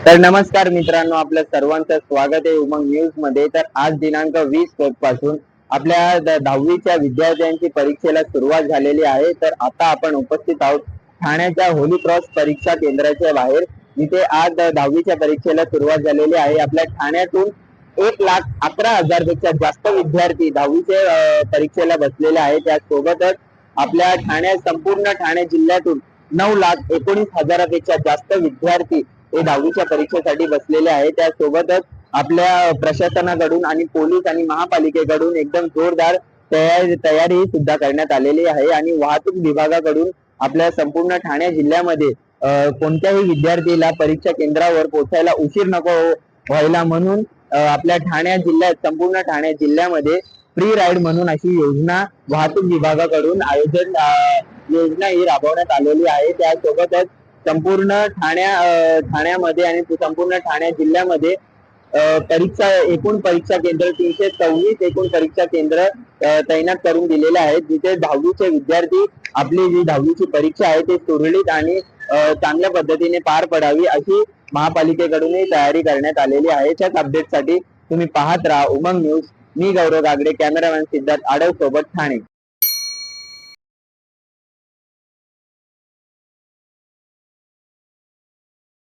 तर नमस्कार मित्रांनो, आपल्या सर्वांचं स्वागत आहे उमंग न्यूज मध्ये। तर आज दिनांक 20 फेब्रुवारी पासून आपल्या 10वीच्या विद्यार्थ्यांची परीक्षेला सुरुवात झालेली आहे। तर आता आपण उपस्थित आहोत ठाण्याच्या होली क्रॉस परीक्षा केंद्राच्या बाहेर, जिथे आज 10वीच्या परीक्षेला सुरुवात झालेली आहे। आपल्या ठाण्यातून 1,11,000 पेक्षा जास्त विद्यार्थी 10वीचे परीक्षेला बसलेले आहेत। त्यासोबतच आपल्या संपूर्ण ठाणे जिल्ह्यातून 9,19,000 पेक्षा जास्त विद्यार्थी हे 10वीच्या परीक्षेसाठी बसलेले आहेत। त्यासोबतच आपल्या प्रशासनाकडून आणि पोलीस आणि महापालिकेकडून एकदम जोरदार तयारी सुद्धा करण्यात आलेली आहे। आणि वाहतूक विभागाकडून आपल्या संपूर्ण ठाणे जिल्ह्यामध्ये कोणत्याही विद्यार्थीला परीक्षा केंद्रावर पोहोचायला उशीर नको व्हायला म्हणून आपल्या संपूर्ण ठाणे जिल्ह्यामध्ये फ्री राईड म्हणून अशी योजना वाहतूक विभागाकडून योजना ही राबवण्यात आलेली आहे। त्यासोबतच संपूर्ण ठाण्यामध्ये आणि संपूर्ण ठाणे जिल्ह्यामध्ये एकूण परीक्षा केंद्र 326 एकूण परीक्षा केंद्र तैनात करून दिलेले आहेत, जिथे 10वीचे विद्यार्थी आपली जी 10वीची परीक्षा आहे ती सुरळीत आणि चांगल्या पद्धतीने पार पडावी अशी महापालिकेकडूनही तयारी करण्यात आलेली आहे। त्याच अपडेटसाठी तुम्ही पाहत राहा उमंग न्यूज। मी गौरव गागडे, कॅमेरामॅन सिद्धार्थ आडव सोबत ठाणे।